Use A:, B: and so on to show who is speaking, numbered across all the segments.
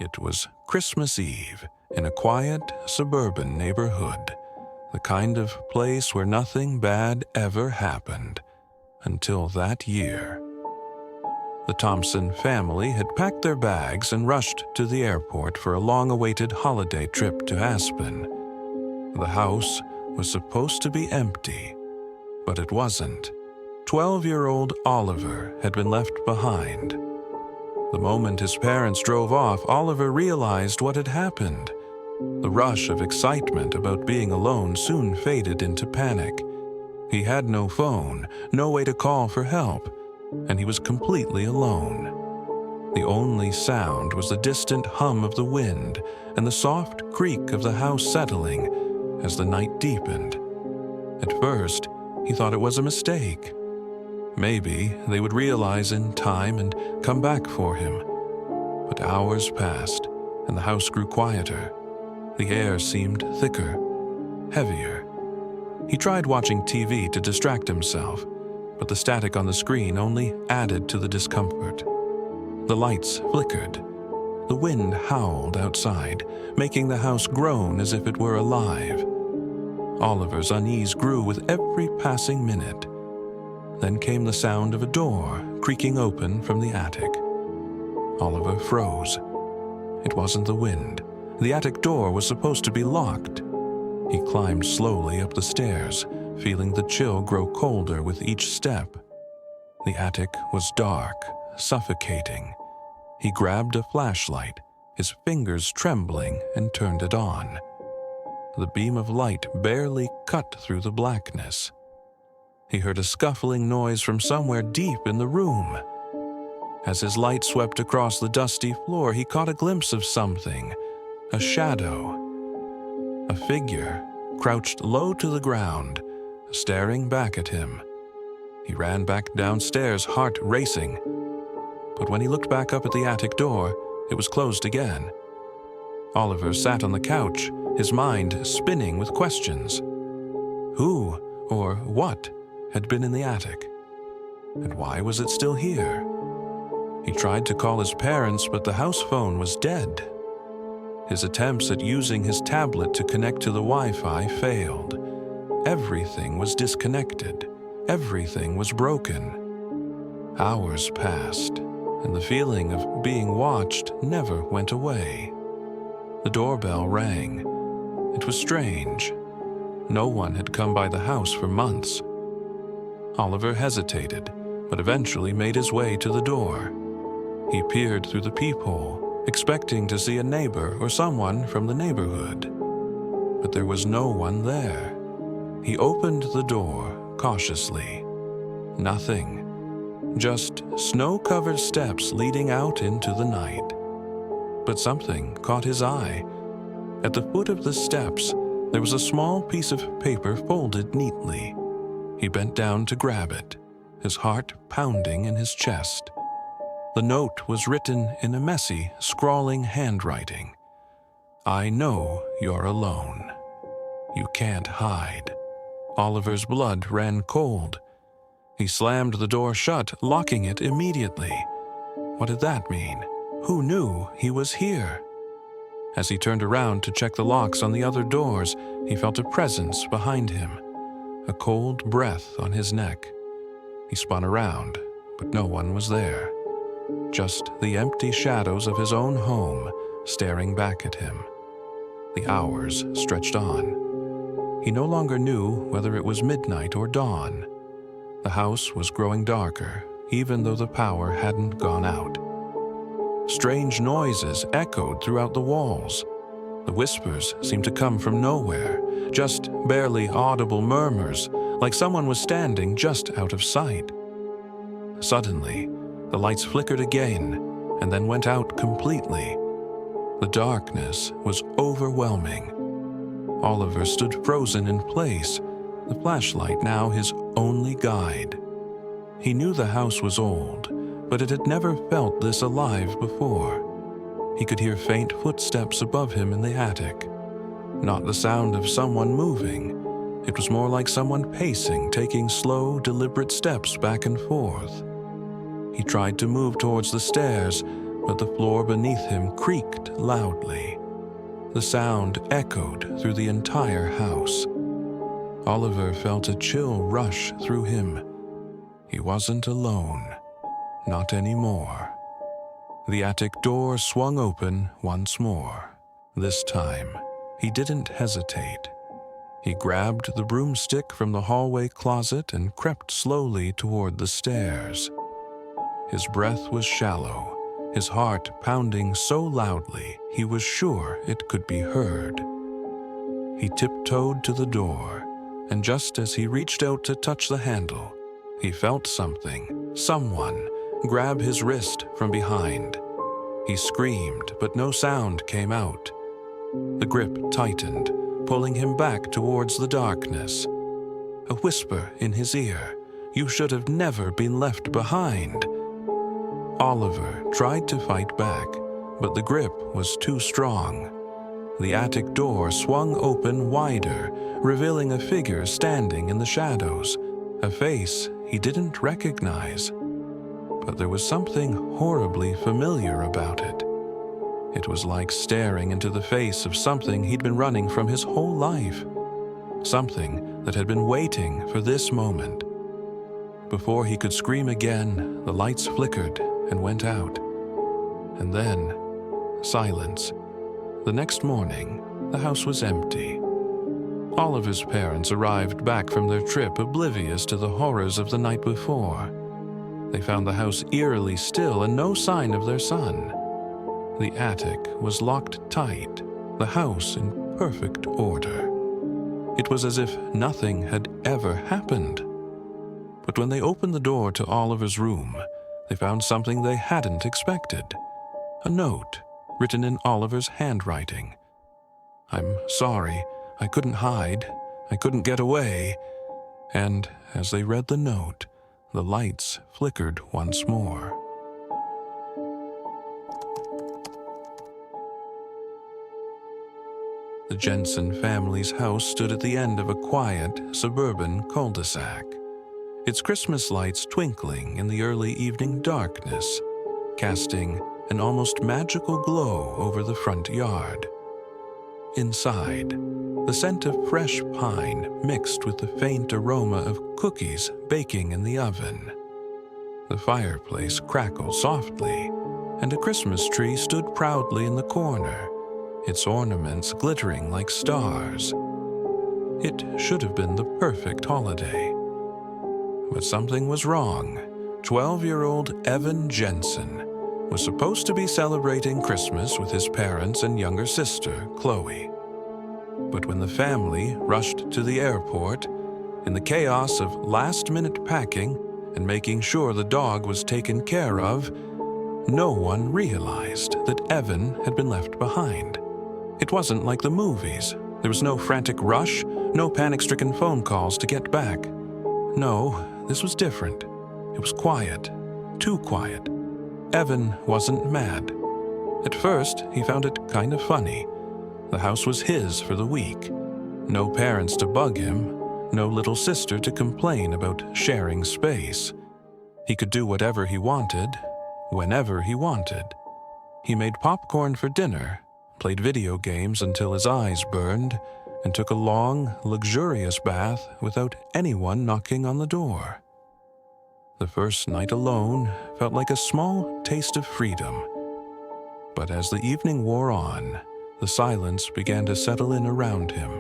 A: It was Christmas Eve in a quiet suburban neighborhood, the kind of place where nothing bad ever happened until that year. The Thompson family had packed their bags and rushed to the airport for a long-awaited holiday trip to Aspen. The house was supposed to be empty, but it wasn't. 12-year-old Oliver had been left behind. The moment his parents drove off, Oliver realized what had happened. The rush of excitement about being alone soon faded into panic. He had no phone, no way to call for help, and he was completely alone. The only sound was the distant hum of the wind and the soft creak of the house settling as the night deepened. At first, he thought it was a mistake. Maybe they would realize in time and come back for him. But hours passed, and the house grew quieter. The air seemed thicker, heavier. He tried watching TV to distract himself, but the static on the screen only added to the discomfort. The lights flickered. The wind howled outside, making the house groan as if it were alive. Oliver's unease grew with every passing minute. Then came the sound of a door creaking open from the attic. Oliver froze. It wasn't the wind. The attic door was supposed to be locked. He climbed slowly up the stairs, feeling the chill grow colder with each step. The attic was dark, suffocating. He grabbed a flashlight, his fingers trembling, and turned it on. The beam of light barely cut through the blackness. He heard a scuffling noise from somewhere deep in the room. As his light swept across the dusty floor, he caught a glimpse of something, a shadow. A figure crouched low to the ground, staring back at him. He ran back downstairs, heart racing. But when he looked back up at the attic door, it was closed again. Oliver sat on the couch, his mind spinning with questions. Who or what had been in the attic? And why was it still here? He tried to call his parents, but the house phone was dead. His attempts at using his tablet to connect to the Wi-Fi failed. Everything was disconnected. Everything was broken. Hours passed, and the feeling of being watched never went away. The doorbell rang. It was strange. No one had come by the house for months. Oliver hesitated, but eventually made his way to the door. He peered through the peephole, expecting to see a neighbor or someone from the neighborhood. But there was no one there. He opened the door cautiously. Nothing. Just snow-covered steps leading out into the night. But something caught his eye. At the foot of the steps, there was a small piece of paper folded neatly. He bent down to grab it, his heart pounding in his chest. The note was written in a messy, scrawling handwriting. I know you're alone. You can't hide. Oliver's blood ran cold. He slammed the door shut, locking it immediately. What did that mean? Who knew he was here? As he turned around to check the locks on the other doors, he felt a presence behind him. A cold breath on his neck. He spun around, but no one was there. Just the empty shadows of his own home staring back at him. The hours stretched on. He no longer knew whether it was midnight or dawn. The house was growing darker, even though the power hadn't gone out. Strange noises echoed throughout the walls. The whispers seemed to come from nowhere, just barely audible murmurs, like someone was standing just out of sight. Suddenly, the lights flickered again and then went out completely. The darkness was overwhelming. Oliver stood frozen in place, the flashlight now his only guide. He knew the house was old, but it had never felt this alive before. He could hear faint footsteps above him in the attic. Not the sound of someone moving. It was more like someone pacing, taking slow, deliberate steps back and forth. He tried to move towards the stairs, but the floor beneath him creaked loudly. The sound echoed through the entire house. Oliver felt a chill rush through him. He wasn't alone. Not anymore. The attic door swung open once more. This time, he didn't hesitate. He grabbed the broomstick from the hallway closet and crept slowly toward the stairs. His breath was shallow, his heart pounding so loudly he was sure it could be heard. He tiptoed to the door, and just as he reached out to touch the handle, he felt someone, grab his wrist from behind. He screamed, but no sound came out. The grip tightened, pulling him back towards the darkness. A whisper in his ear, "You should have never been left behind." Oliver tried to fight back, but the grip was too strong. The attic door swung open wider, revealing a figure standing in the shadows, a face he didn't recognize. But there was something horribly familiar about it. It was like staring into the face of something he'd been running from his whole life, something that had been waiting for this moment. Before he could scream again, the lights flickered and went out. And then, silence. The next morning, the house was empty. Oliver's parents arrived back from their trip oblivious to the horrors of the night before. They found the house eerily still and no sign of their son. The attic was locked tight, the house in perfect order. It was as if nothing had ever happened. But when they opened the door to Oliver's room, they found something they hadn't expected. A note, written in Oliver's handwriting. "I'm sorry, I couldn't hide, I couldn't get away." And as they read the note, the lights flickered once more. The Jensen family's house stood at the end of a quiet, suburban cul-de-sac, its Christmas lights twinkling in the early evening darkness, casting an almost magical glow over the front yard. Inside, the scent of fresh pine mixed with the faint aroma of cookies baking in the oven. The fireplace crackled softly, and a Christmas tree stood proudly in the corner, its ornaments glittering like stars. It should have been the perfect holiday. But something was wrong. 12-year-old Evan Jensen was supposed to be celebrating Christmas with his parents and younger sister, Chloe. But when the family rushed to the airport, in the chaos of last-minute packing and making sure the dog was taken care of, no one realized that Evan had been left behind. It wasn't like the movies. There was no frantic rush, no panic-stricken phone calls to get back. No, this was different. It was quiet, too quiet. Evan wasn't mad. At first, he found it kind of funny. The house was his for the week. No parents to bug him, no little sister to complain about sharing space. He could do whatever he wanted, whenever he wanted. He made popcorn for dinner, played video games until his eyes burned, and took a long, luxurious bath without anyone knocking on the door. The first night alone felt like a small taste of freedom. But as the evening wore on, the silence began to settle in around him,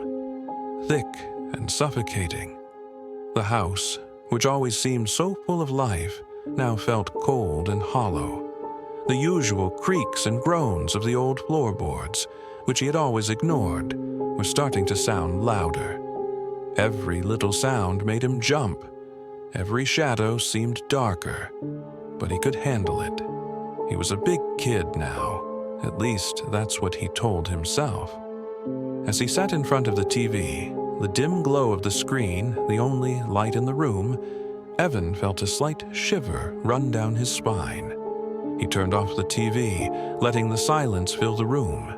A: thick and suffocating. The house, which always seemed so full of life, now felt cold and hollow. The usual creaks and groans of the old floorboards, which he had always ignored, were starting to sound louder. Every little sound made him jump. Every shadow seemed darker, but he could handle it. He was a big kid now. At least that's what he told himself. As he sat in front of the TV, the dim glow of the screen, the only light in the room, Evan felt a slight shiver run down his spine. He turned off the TV, letting the silence fill the room.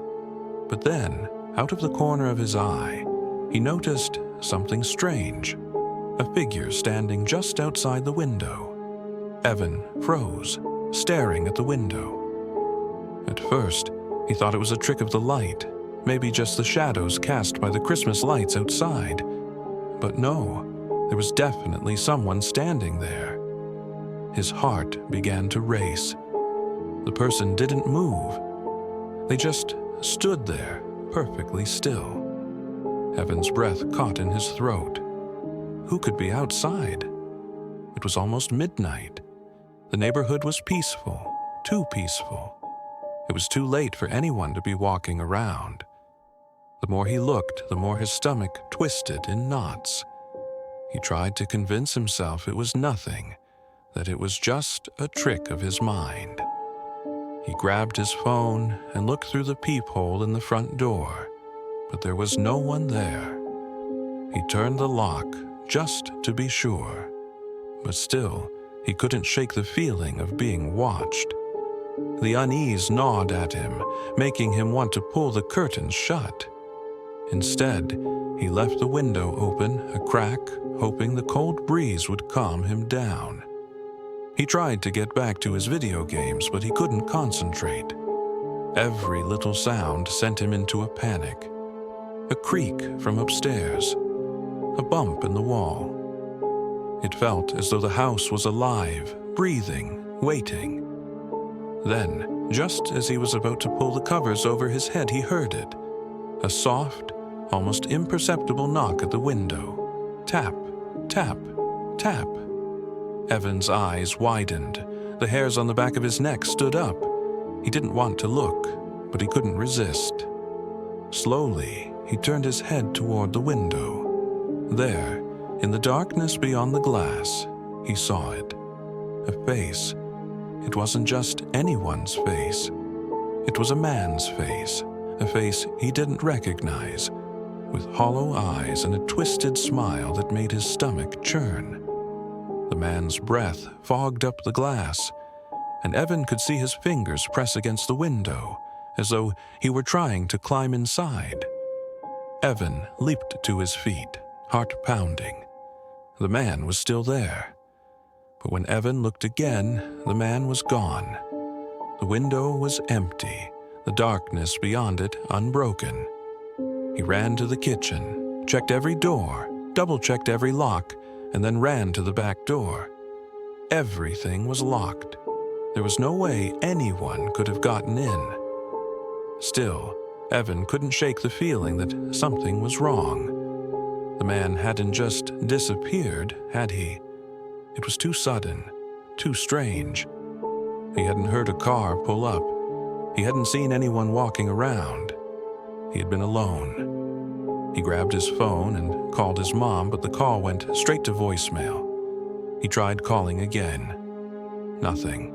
A: But then, out of the corner of his eye, he noticed something strange. A figure standing just outside the window. Evan froze, staring at the window. At first, he thought it was a trick of the light, maybe just the shadows cast by the Christmas lights outside. But no, there was definitely someone standing there. His heart began to race. The person didn't move. They just stood there, perfectly still. Evan's breath caught in his throat. Who could be outside? It was almost midnight. The neighborhood was peaceful, too peaceful. It was too late for anyone to be walking around. The more he looked, the more his stomach twisted in knots. He tried to convince himself it was nothing, that it was just a trick of his mind. He grabbed his phone and looked through the peephole in the front door, but there was no one there. He turned the lock just to be sure, but still, he couldn't shake the feeling of being watched. The unease gnawed at him, making him want to pull the curtains shut. Instead, he left the window open a crack, hoping the cold breeze would calm him down. He tried to get back to his video games, but he couldn't concentrate. Every little sound sent him into a panic. A creak from upstairs, a bump in the wall. It felt as though the house was alive, breathing, waiting. Then, just as he was about to pull the covers over his head, he heard it. A soft, almost imperceptible knock at the window. Tap, tap, tap. Evan's eyes widened. The hairs on the back of his neck stood up. He didn't want to look, but he couldn't resist. Slowly, he turned his head toward the window. There, in the darkness beyond the glass, he saw it. A face. It wasn't just anyone's face. It was a man's face, a face he didn't recognize, with hollow eyes and a twisted smile that made his stomach churn. The man's breath fogged up the glass, and Evan could see his fingers press against the window, as though he were trying to climb inside. Evan leaped to his feet, heart pounding. The man was still there. But when Evan looked again, the man was gone. The window was empty, the darkness beyond it unbroken. He ran to the kitchen, checked every door, double-checked every lock, and then ran to the back door. Everything was locked. There was no way anyone could have gotten in. Still, Evan couldn't shake the feeling that something was wrong. The man hadn't just disappeared, had he? It was too sudden, too strange. He hadn't heard a car pull up. He hadn't seen anyone walking around. He had been alone. He grabbed his phone and called his mom, but the call went straight to voicemail. He tried calling again. Nothing.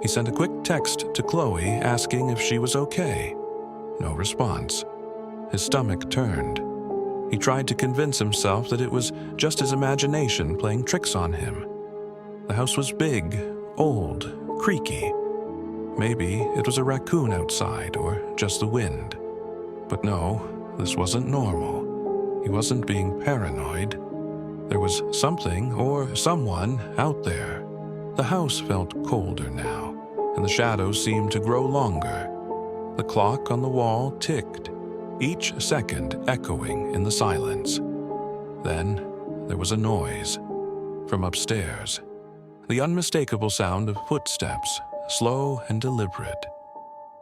A: He sent a quick text to Chloe asking if she was okay. No response. His stomach turned. He tried to convince himself that it was just his imagination playing tricks on him. The house was big, old, creaky. Maybe it was a raccoon outside or just the wind. But no, this wasn't normal. He wasn't being paranoid. There was something or someone out there. The house felt colder now, and the shadows seemed to grow longer. The clock on the wall ticked, each second echoing in the silence. Then there was a noise from upstairs. The unmistakable sound of footsteps, slow and deliberate.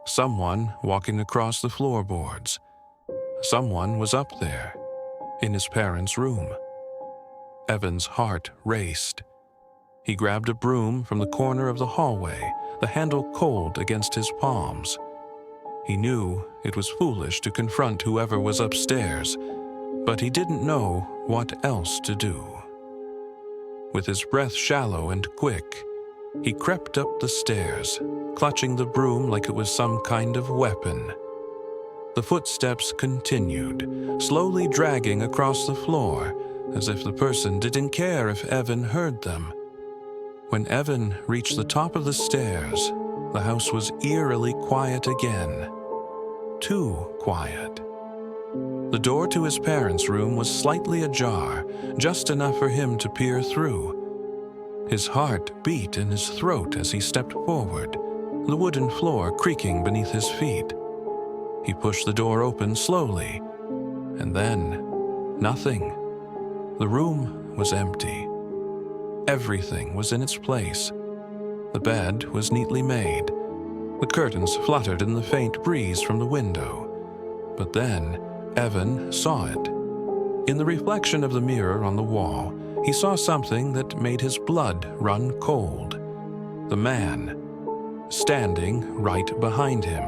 A: Someone walking across the floorboards. Someone was up there, in his parents' room. Evan's heart raced. He grabbed a broom from the corner of the hallway, the handle cold against his palms. He knew it was foolish to confront whoever was upstairs, but he didn't know what else to do. With his breath shallow and quick, he crept up the stairs, clutching the broom like it was some kind of weapon. The footsteps continued, slowly dragging across the floor, as if the person didn't care if Evan heard them. When Evan reached the top of the stairs, the house was eerily quiet again. Too quiet. The door to his parents' room was slightly ajar, just enough for him to peer through. His heart beat in his throat as he stepped forward, the wooden floor creaking beneath his feet. He pushed the door open slowly, and then nothing. The room was empty. Everything was in its place. The bed was neatly made. The curtains fluttered in the faint breeze from the window. But then Evan saw it. In the reflection of the mirror on the wall, he saw something that made his blood run cold. The man, standing right behind him.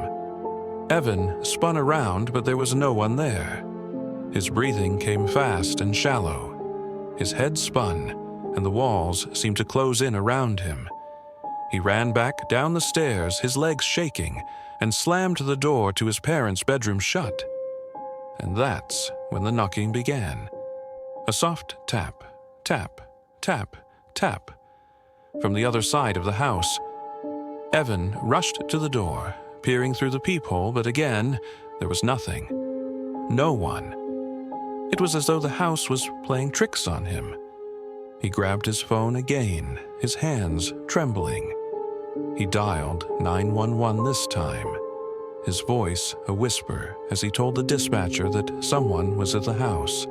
A: Evan spun around, but there was no one there. His breathing came fast and shallow. His head spun, and the walls seemed to close in around him. He ran back down the stairs, his legs shaking, and slammed the door to his parents' bedroom shut. And that's when the knocking began. A soft tap, tap, tap, tap. From the other side of the house, Evan rushed to the door, peering through the peephole, but again, there was nothing. No one. It was as though the house was playing tricks on him. He grabbed his phone again, his hands trembling. He dialed 911 this time, his voice a whisper as he told the dispatcher that someone was at the house.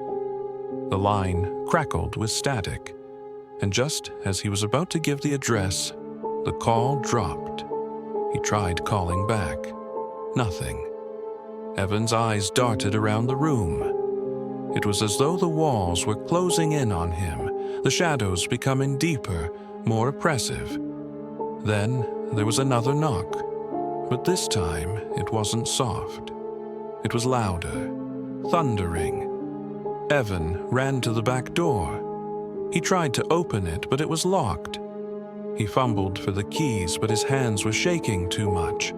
A: The line crackled with static, and just as he was about to give the address, the call dropped. He tried calling back. Nothing. Evan's eyes darted around the room. It was as though the walls were closing in on him, the shadows becoming deeper, more oppressive. Then there was another knock, but this time it wasn't soft. It was louder, thundering. Evan ran to the back door. He tried to open it, but it was locked. He fumbled for the keys, but his hands were shaking too much.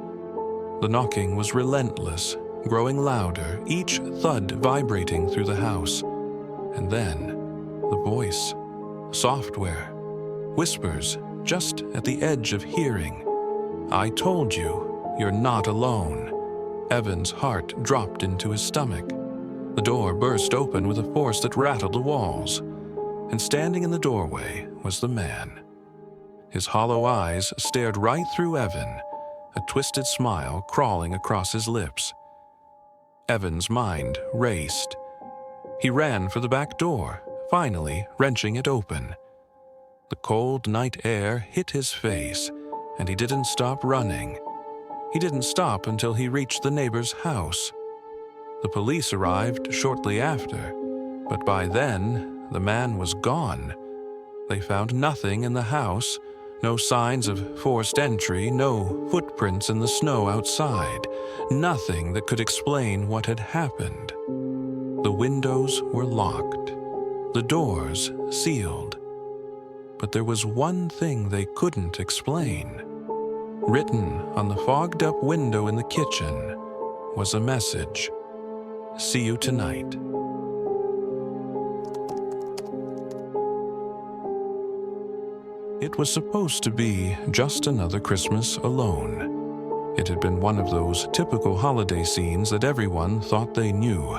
A: The knocking was relentless, growing louder, each thud vibrating through the house. And then, the voice. Software. Whispers, just at the edge of hearing. "I told you, you're not alone." Evan's heart dropped into his stomach. The door burst open with a force that rattled the walls. And standing in the doorway was the man. His hollow eyes stared right through Evan, a twisted smile crawling across his lips. Evan's mind raced. He ran for the back door, finally wrenching it open. The cold night air hit his face, and he didn't stop running. He didn't stop until he reached the neighbor's house. The police arrived shortly after, but by then, the man was gone. They found nothing in the house, no signs of forced entry, no footprints in the snow outside, nothing that could explain what had happened. The windows were locked, the doors sealed. But there was one thing they couldn't explain. Written on the fogged-up window in the kitchen was a message. "See you tonight." It was supposed to be just another Christmas alone. It had been one of those typical holiday scenes that everyone thought they knew.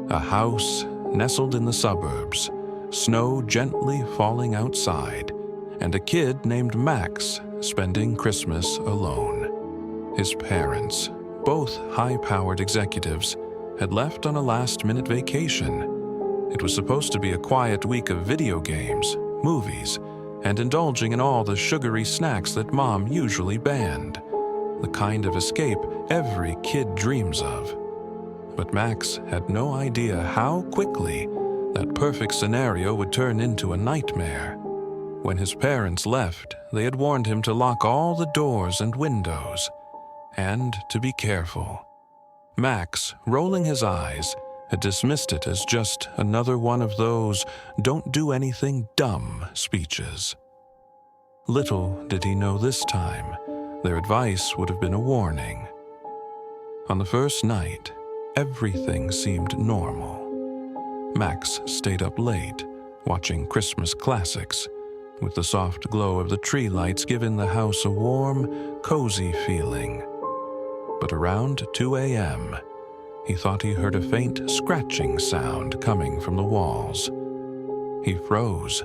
A: A house nestled in the suburbs, snow gently falling outside, and a kid named Max spending Christmas alone. His parents, both high-powered executives, had left on a last-minute vacation. It was supposed to be a quiet week of video games, movies, and indulging in all the sugary snacks that Mom usually banned, the kind of escape every kid dreams of. But Max had no idea how quickly that perfect scenario would turn into a nightmare. When his parents left, they had warned him to lock all the doors and windows, and to be careful. Max, rolling his eyes, had dismissed it as just another one of those "don't do anything dumb" speeches. Little did he know this time, their advice would have been a warning. On the first night, everything seemed normal. Max stayed up late, watching Christmas classics, with the soft glow of the tree lights giving the house a warm, cozy feeling. But around 2 a.m., he thought he heard a faint scratching sound coming from the walls. He froze,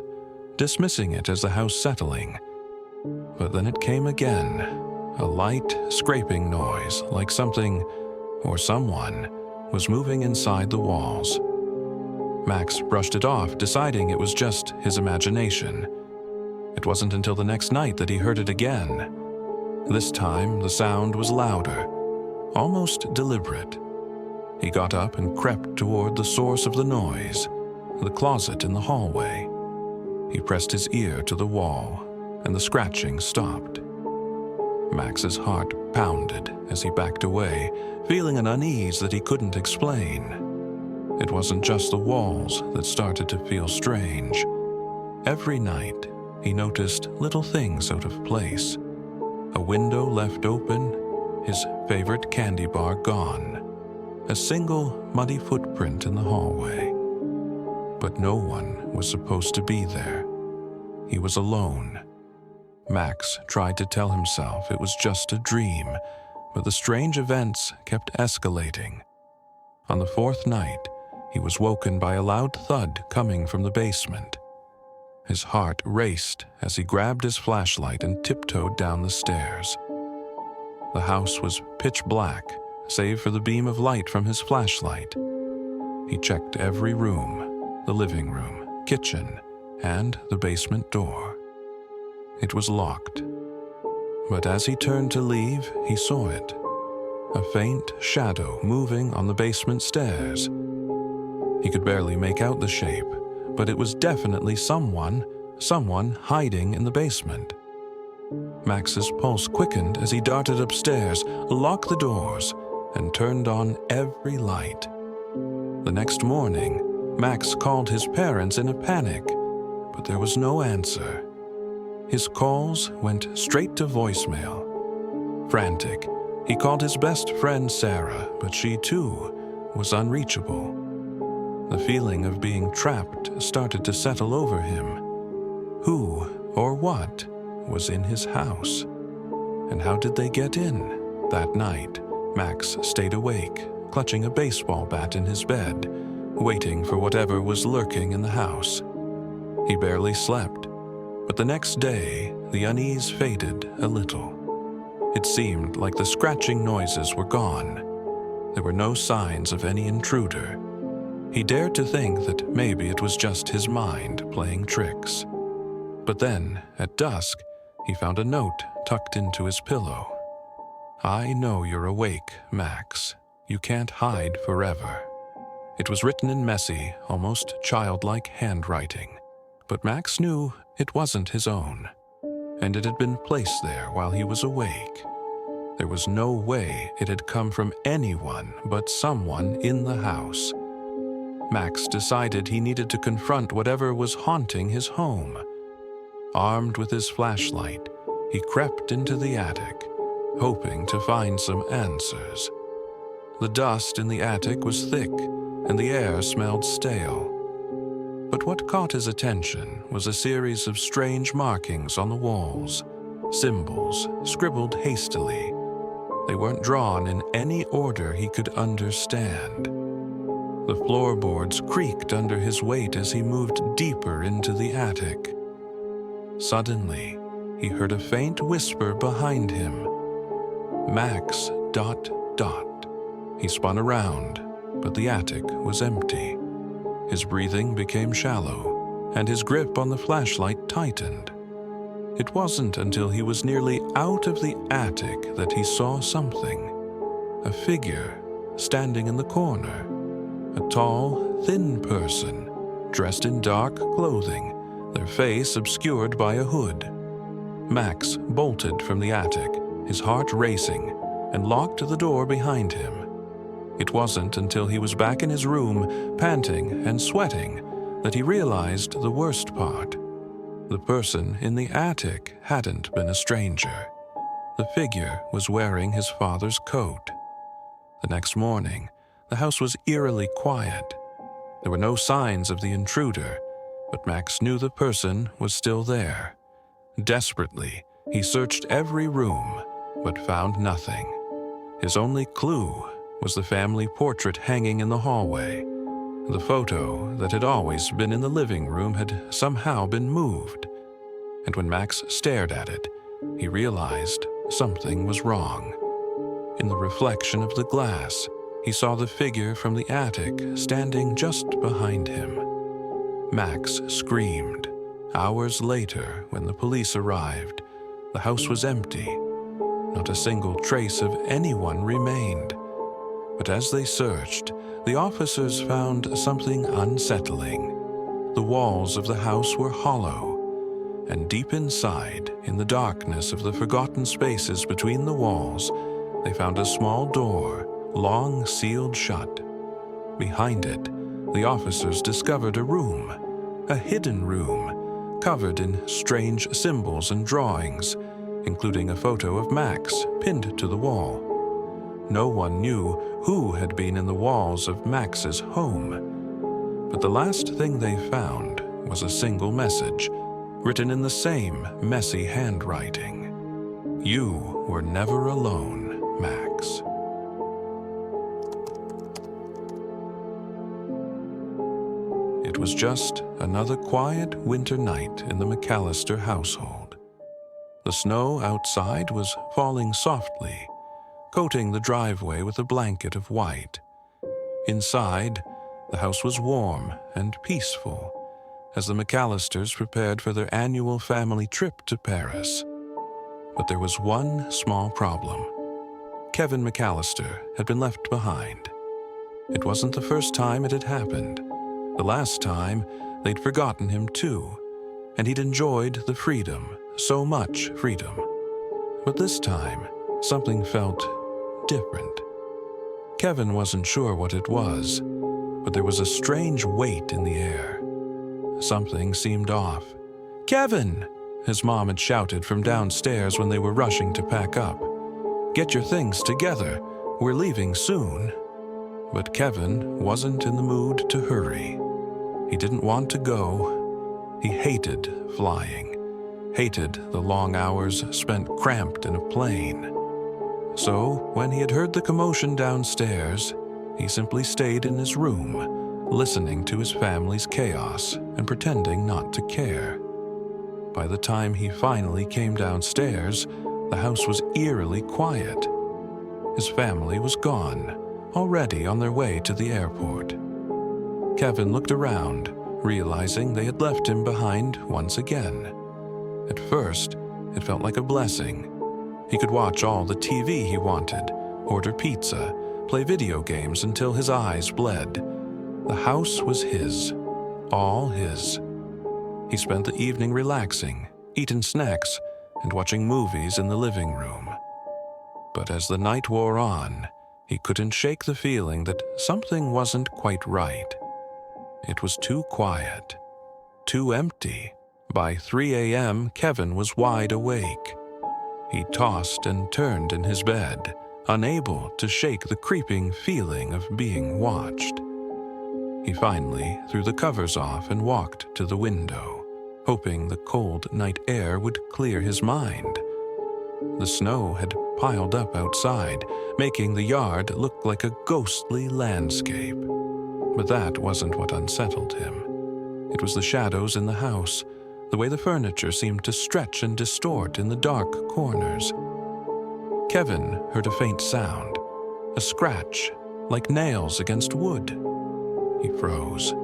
A: dismissing it as the house settling. But then it came again, a light scraping noise like something or someone was moving inside the walls. Max brushed it off, deciding it was just his imagination. It wasn't until the next night that he heard it again. This time, the sound was louder, almost deliberate. He got up and crept toward the source of the noise, the closet in the hallway. He pressed his ear to the wall, and the scratching stopped. Max's heart pounded as he backed away, feeling an unease that he couldn't explain. It wasn't just the walls that started to feel strange. Every night, he noticed little things out of place. A window left open, his favorite candy bar gone, a single muddy footprint in the hallway. But no one was supposed to be there. He was alone. Max tried to tell himself it was just a dream, but the strange events kept escalating. On the fourth night, he was woken by a loud thud coming from the basement. His heart raced as he grabbed his flashlight and tiptoed down the stairs. The house was pitch black, save for the beam of light from his flashlight. He checked every room, the living room, kitchen, and the basement door. It was locked. But as he turned to leave, he saw it. A faint shadow moving on the basement stairs. He could barely make out the shape, but it was definitely someone hiding in the basement. Max's pulse quickened as he darted upstairs, locked the doors, and turned on every light. The next morning, Max called his parents in a panic, but there was no answer. His calls went straight to voicemail. Frantic, he called his best friend Sarah, but she too was unreachable. The feeling of being trapped started to settle over him. Who or what was in his house? And how did they get in? That night, Max stayed awake, clutching a baseball bat in his bed, waiting for whatever was lurking in the house. He barely slept, but the next day, the unease faded a little. It seemed like the scratching noises were gone. There were no signs of any intruder. He dared to think that maybe it was just his mind playing tricks. But then, at dusk, he found a note tucked into his pillow. "I know you're awake, Max. You can't hide forever." It was written in messy, almost childlike handwriting, but Max knew it wasn't his own, and it had been placed there while he was awake. There was no way it had come from anyone but someone in the house. Max decided he needed to confront whatever was haunting his home. Armed with his flashlight, he crept into the attic, hoping to find some answers. The dust in the attic was thick, and the air smelled stale. But what caught his attention was a series of strange markings on the walls, symbols scribbled hastily. They weren't drawn in any order he could understand. The floorboards creaked under his weight as he moved deeper into the attic. Suddenly, he heard a faint whisper behind him. Max ... He spun around, but the attic was empty. His breathing became shallow, and his grip on the flashlight tightened. It wasn't until he was nearly out of the attic that he saw something. A figure standing in the corner. A tall, thin person, dressed in dark clothing, their face obscured by a hood. Max bolted from the attic, his heart racing, and locked the door behind him. It wasn't until he was back in his room, panting and sweating, that he realized the worst part. The person in the attic hadn't been a stranger. The figure was wearing his father's coat. The next morning, the house was eerily quiet. There were no signs of the intruder, but Max knew the person was still there. Desperately, he searched every room, but found nothing. His only clue was the family portrait hanging in the hallway. The photo that had always been in the living room had somehow been moved. And when Max stared at it, he realized something was wrong. In the reflection of the glass, he saw the figure from the attic standing just behind him. Max screamed. Hours later, when the police arrived, the house was empty. Not a single trace of anyone remained. But as they searched, the officers found something unsettling. The walls of the house were hollow, and deep inside, in the darkness of the forgotten spaces between the walls, they found a small door, long sealed shut. Behind it, the officers discovered a room, a hidden room, covered in strange symbols and drawings, including a photo of Max pinned to the wall. No one knew who had been in the walls of Max's home, but the last thing they found was a single message, written in the same messy handwriting. "You were never alone, Max." It was just another quiet winter night in the McAllister household. The snow outside was falling softly, coating the driveway with a blanket of white. Inside, the house was warm and peaceful as the McAllisters prepared for their annual family trip to Paris. But there was one small problem. Kevin McAllister had been left behind. It wasn't the first time it had happened. The last time, they'd forgotten him too, and he'd enjoyed the freedom, so much freedom. But this time, something felt different. Kevin wasn't sure what it was, but there was a strange weight in the air. Something seemed off. "Kevin!" his mom had shouted from downstairs when they were rushing to pack up. "Get your things together. We're leaving soon." But Kevin wasn't in the mood to hurry. He didn't want to go. He hated flying, hated the long hours spent cramped in a plane. So, when he had heard the commotion downstairs, he simply stayed in his room, listening to his family's chaos and pretending not to care. By the time he finally came downstairs, the house was eerily quiet. His family was gone, already on their way to the airport. Kevin looked around, realizing they had left him behind once again. At first, it felt like a blessing. He could watch all the TV he wanted, order pizza, play video games until his eyes bled. The house was his, all his. He spent the evening relaxing, eating snacks, and watching movies in the living room. But as the night wore on, he couldn't shake the feeling that something wasn't quite right. It was too quiet, too empty. By 3 a.m., Kevin was wide awake. He tossed and turned in his bed, unable to shake the creeping feeling of being watched. He finally threw the covers off and walked to the window, hoping the cold night air would clear his mind. The snow had piled up outside, making the yard look like a ghostly landscape. But that wasn't what unsettled him. It was the shadows in the house, the way the furniture seemed to stretch and distort in the dark corners. Kevin heard a faint sound, a scratch, like nails against wood. He froze.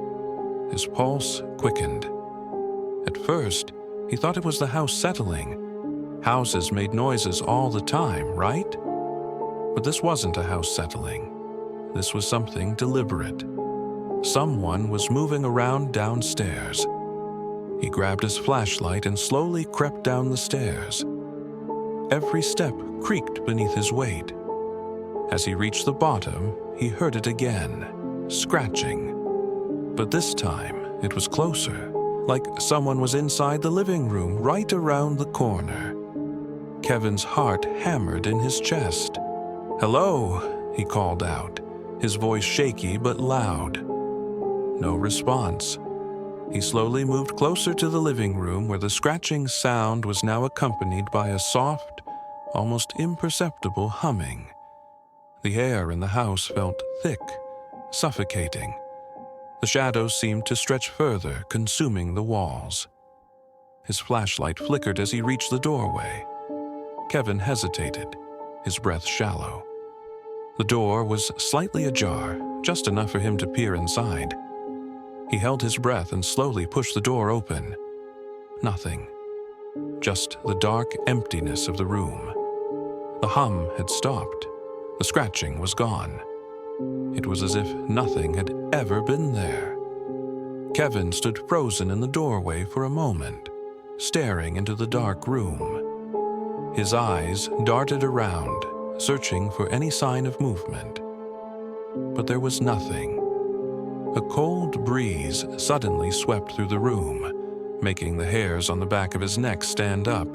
A: His pulse quickened. At first, he thought it was the house settling. Houses made noises all the time, right? But this wasn't a house settling. This was something deliberate. Someone was moving around downstairs. He grabbed his flashlight and slowly crept down the stairs. Every step creaked beneath his weight. As he reached the bottom, he heard it again, scratching. But this time, it was closer, like someone was inside the living room right around the corner. Kevin's heart hammered in his chest. "Hello," he called out, his voice shaky but loud. No response. He slowly moved closer to the living room where the scratching sound was now accompanied by a soft, almost imperceptible humming. The air in the house felt thick, suffocating. The shadows seemed to stretch further, consuming the walls. His flashlight flickered as he reached the doorway. Kevin hesitated, his breath shallow. The door was slightly ajar, just enough for him to peer inside. He held his breath and slowly pushed the door open. Nothing. Just the dark emptiness of the room. The hum had stopped. The scratching was gone. It was as if nothing had ever been there. Kevin stood frozen in the doorway for a moment, staring into the dark room. His eyes darted around, searching for any sign of movement. But there was nothing. A cold breeze suddenly swept through the room, making the hairs on the back of his neck stand up.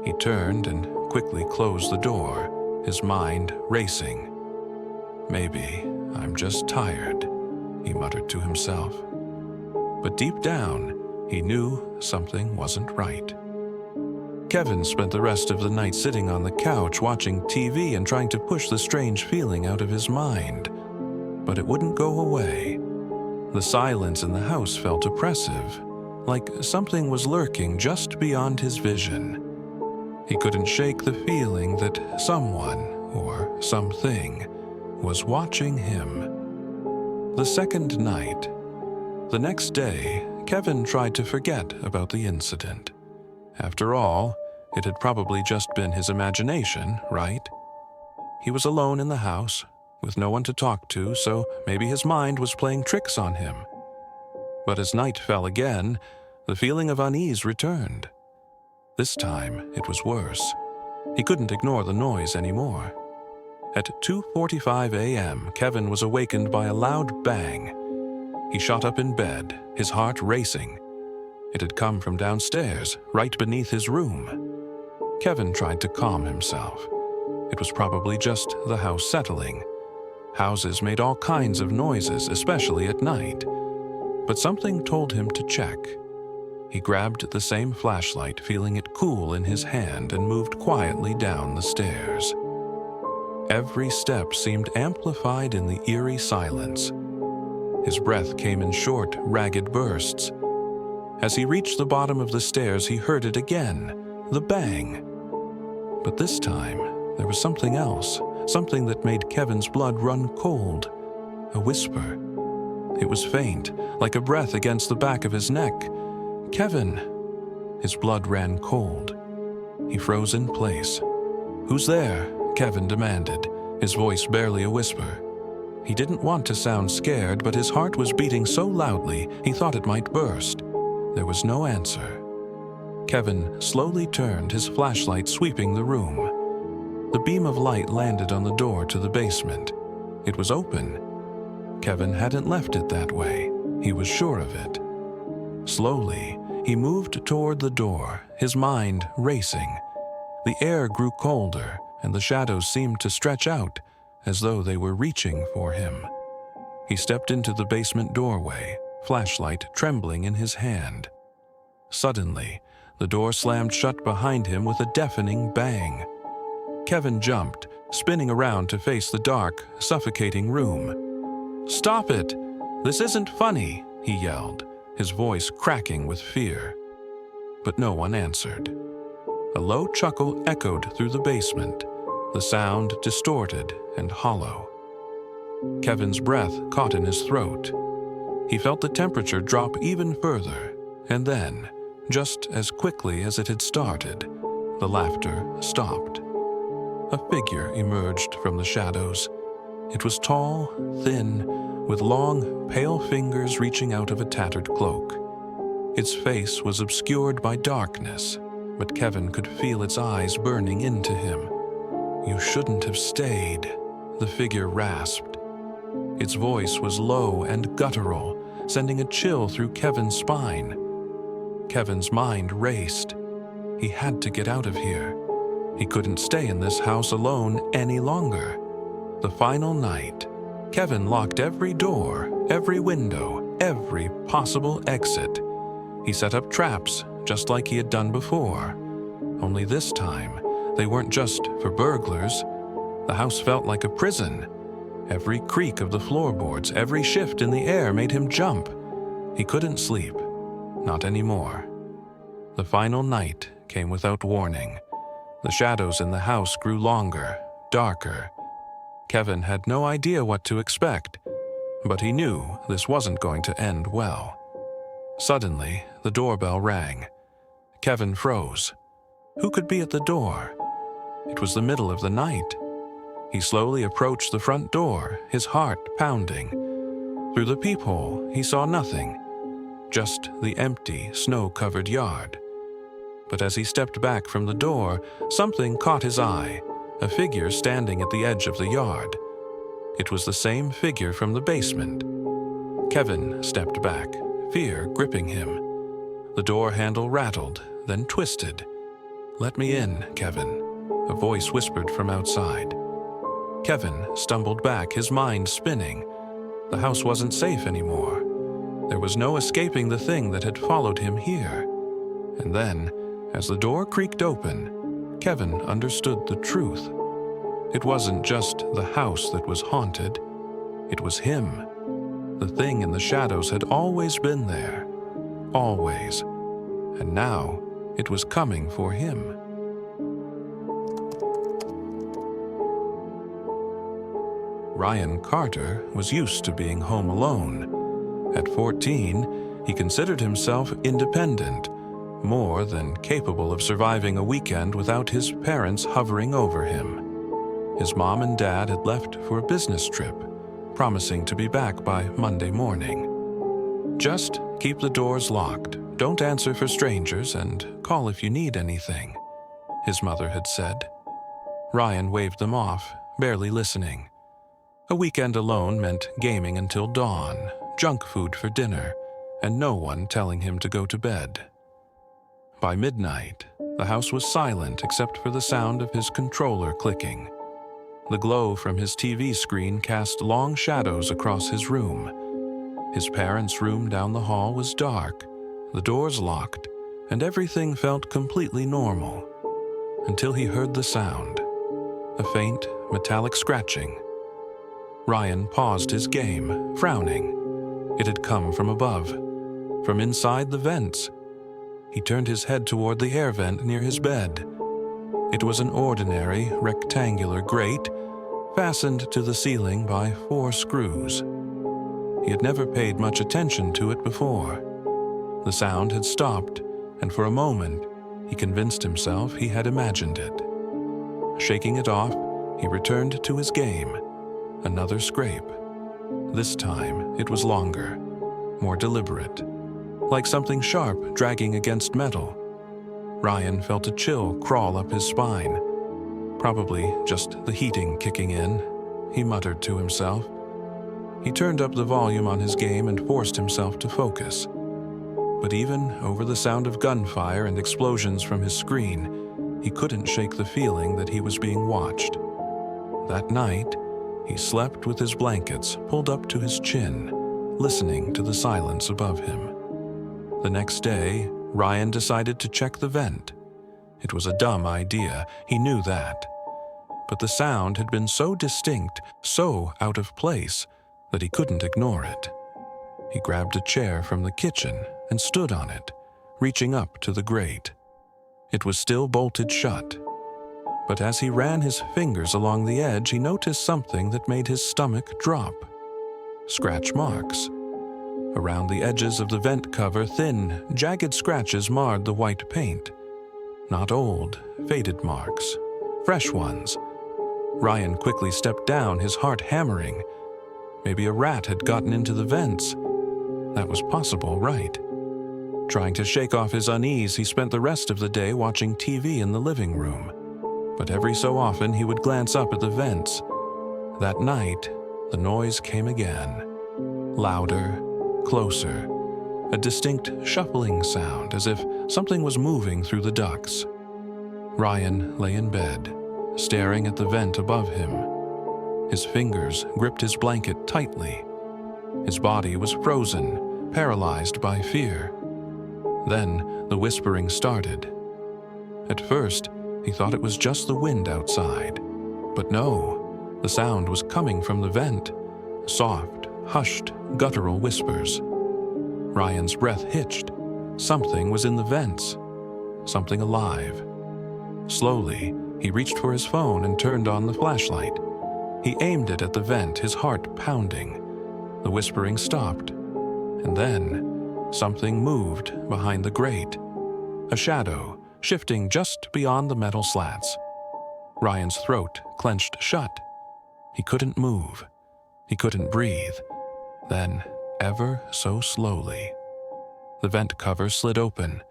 A: He turned and quickly closed the door, his mind racing. "Maybe I'm just tired," he muttered to himself. But deep down, he knew something wasn't right. Kevin spent the rest of the night sitting on the couch watching TV and trying to push the strange feeling out of his mind. But it wouldn't go away. The silence in the house felt oppressive, like something was lurking just beyond his vision. He couldn't shake the feeling that someone, or something, was watching him. The second night. The next day, Kevin tried to forget about the incident. After all, it had probably just been his imagination, right? He was alone in the house, with no one to talk to, so maybe his mind was playing tricks on him. But as night fell again, the feeling of unease returned. This time, it was worse. He couldn't ignore the noise anymore. At 2:45 a.m., Kevin was awakened by a loud bang. He shot up in bed, his heart racing. It had come from downstairs, right beneath his room. Kevin tried to calm himself. It was probably just the house settling. Houses made all kinds of noises, especially at night. But something told him to check. He grabbed the same flashlight, feeling it cool in his hand, and moved quietly down the stairs. Every step seemed amplified in the eerie silence. His breath came in short, ragged bursts. As he reached the bottom of the stairs, he heard it again, the bang. But this time, there was something else, something that made Kevin's blood run cold. A whisper. It was faint, like a breath against the back of his neck. "Kevin!" His blood ran cold. He froze in place. "Who's there?" Kevin demanded, his voice barely a whisper. He didn't want to sound scared, but his heart was beating so loudly he thought it might burst. There was no answer. Kevin slowly turned, his flashlight sweeping the room. The beam of light landed on the door to the basement. It was open. Kevin hadn't left it that way. He was sure of it. Slowly, he moved toward the door, his mind racing. The air grew colder, and the shadows seemed to stretch out, as though they were reaching for him. He stepped into the basement doorway, flashlight trembling in his hand. Suddenly, the door slammed shut behind him with a deafening bang. Kevin jumped, spinning around to face the dark, suffocating room. "Stop it! This isn't funny!" he yelled, his voice cracking with fear. But no one answered. A low chuckle echoed through the basement, the sound distorted and hollow. Kevin's breath caught in his throat. He felt the temperature drop even further, and then, just as quickly as it had started, the laughter stopped. A figure emerged from the shadows. It was tall, thin, with long, pale fingers reaching out of a tattered cloak. Its face was obscured by darkness, but Kevin could feel its eyes burning into him. "You shouldn't have stayed," the figure rasped. Its voice was low and guttural, sending a chill through Kevin's spine. Kevin's mind raced. He had to get out of here. He couldn't stay in this house alone any longer. The final night, Kevin locked every door, every window, every possible exit. He set up traps, just like he had done before. Only this time, they weren't just for burglars. The house felt like a prison. Every creak of the floorboards, every shift in the air made him jump. He couldn't sleep. Not anymore. The final night came without warning. The shadows in the house grew longer, darker. Kevin had no idea what to expect, but he knew this wasn't going to end well. Suddenly, the doorbell rang. Kevin froze. Who could be at the door? It was the middle of the night. He slowly approached the front door, his heart pounding. Through the peephole, he saw nothing, just the empty, snow-covered yard. But as he stepped back from the door, something caught his eye, a figure standing at the edge of the yard. It was the same figure from the basement. Kevin stepped back, fear gripping him. The door handle rattled, then twisted. "Let me in, Kevin," a voice whispered from outside. Kevin stumbled back, his mind spinning. The house wasn't safe anymore. There was no escaping the thing that had followed him here. And then, as the door creaked open, Kevin understood the truth. It wasn't just the house that was haunted. It was him. The thing in the shadows had always been there. Always. And now, it was coming for him. Ryan Carter was used to being home alone. At 14, he considered himself independent, more than capable of surviving a weekend without his parents hovering over him. His mom and dad had left for a business trip, promising to be back by Monday morning. "Just keep the doors locked, don't answer for strangers, and call if you need anything," his mother had said. Ryan waved them off, barely listening. A weekend alone meant gaming until dawn, junk food for dinner, and no one telling him to go to bed. By midnight, the house was silent except for the sound of his controller clicking. The glow from his TV screen cast long shadows across his room. His parents' room down the hall was dark, the doors locked, and everything felt completely normal. Until he heard the sound, a faint, metallic scratching. Ryan paused his game, frowning. It had come from above, from inside the vents. He turned his head toward the air vent near his bed. It was an ordinary, rectangular grate, fastened to the ceiling by 4 screws. He had never paid much attention to it before. The sound had stopped, and for a moment, he convinced himself he had imagined it. Shaking it off, he returned to his game. Another scrape. This time, it was longer, more deliberate, like something sharp dragging against metal. Ryan felt a chill crawl up his spine. Probably just the heating kicking in, he muttered to himself. He turned up the volume on his game and forced himself to focus. But even over the sound of gunfire and explosions from his screen, he couldn't shake the feeling that he was being watched. That night, he slept with his blankets pulled up to his chin, listening to the silence above him. The next day, Ryan decided to check the vent. It was a dumb idea, he knew that. But the sound had been so distinct, so out of place, that he couldn't ignore it. He grabbed a chair from the kitchen and stood on it, reaching up to the grate. It was still bolted shut. But as he ran his fingers along the edge, he noticed something that made his stomach drop. Scratch marks. Around the edges of the vent cover, thin, jagged scratches marred the white paint. Not old, faded marks. Fresh ones. Ryan quickly stepped down, his heart hammering. Maybe a rat had gotten into the vents. That was possible, right? Trying to shake off his unease, he spent the rest of the day watching TV in the living room. But every so often he would glance up at the vents. That night, the noise came again. Louder, closer. A distinct shuffling sound, as if something was moving through the ducts. Ryan lay in bed, staring at the vent above him. His fingers gripped his blanket tightly. His body was frozen, paralyzed by fear. Then the whispering started. At first, he thought it was just the wind outside. But no, the sound was coming from the vent. Soft, hushed, guttural whispers. Ryan's breath hitched. Something was in the vents. Something alive. Slowly, he reached for his phone and turned on the flashlight. He aimed it at the vent, his heart pounding. The whispering stopped, and then something moved behind the grate. A shadow, shifting just beyond the metal slats. Ryan's throat clenched shut. He couldn't move. He couldn't breathe. Then, ever so slowly, the vent cover slid open.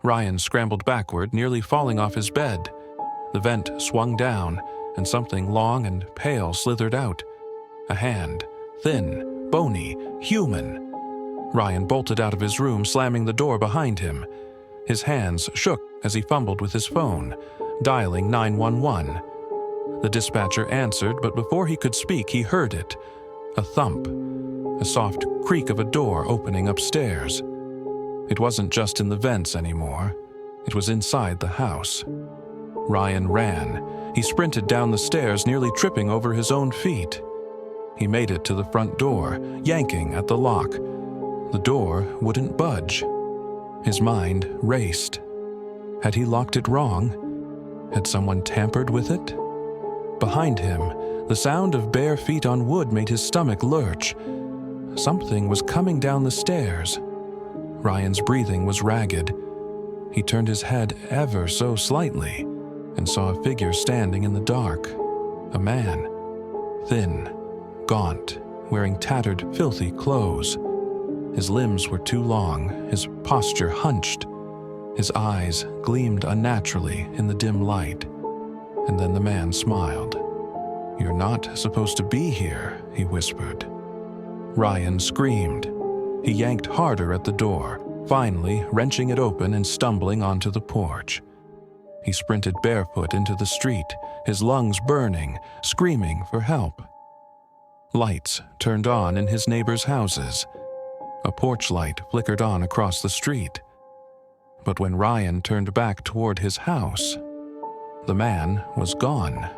A: Ryan scrambled backward, nearly falling off his bed. The vent swung down, and something long and pale slithered out. A hand, thin, bony, human. Ryan bolted out of his room, slamming the door behind him. His hands shook as he fumbled with his phone, dialing 911. The dispatcher answered, but before he could speak, he heard it. A thump, a soft creak of a door opening upstairs. It wasn't just in the vents anymore. It was inside the house. Ryan ran. He sprinted down the stairs, nearly tripping over his own feet. He made it to the front door, yanking at the lock. The door wouldn't budge. His mind raced. Had he locked it wrong? Had someone tampered with it? Behind him, the sound of bare feet on wood made his stomach lurch. Something was coming down the stairs. Ryan's breathing was ragged. He turned his head ever so slightly and saw a figure standing in the dark. A man, thin, gaunt, wearing tattered, filthy clothes. His limbs were too long, his posture hunched. His eyes gleamed unnaturally in the dim light. And then the man smiled. "You're not supposed to be here," he whispered. Ryan screamed. He yanked harder at the door, finally wrenching it open and stumbling onto the porch. He sprinted barefoot into the street, his lungs burning, screaming for help. Lights turned on in his neighbors' houses. A porch light flickered on across the street. But when Ryan turned back toward his house, the man was gone.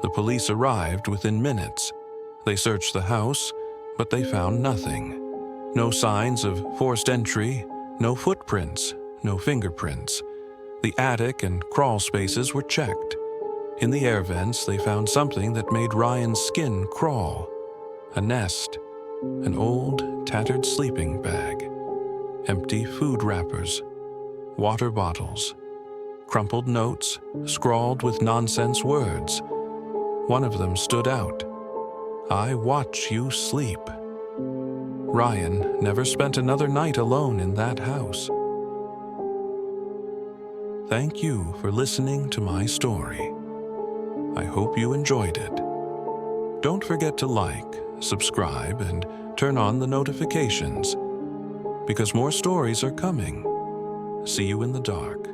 A: The police arrived within minutes. They searched the house, but they found nothing. No signs of forced entry, no footprints, no fingerprints. The attic and crawl spaces were checked. In the air vents, they found something that made Ryan's skin crawl. A nest, an old, tattered sleeping bag, empty food wrappers, water bottles, crumpled notes scrawled with nonsense words. One of them stood out. "I watch you sleep." Ryan never spent another night alone in that house. Thank you for listening to my story. I hope you enjoyed it. Don't forget to like, subscribe, and turn on the notifications, because more stories are coming. See you in the dark.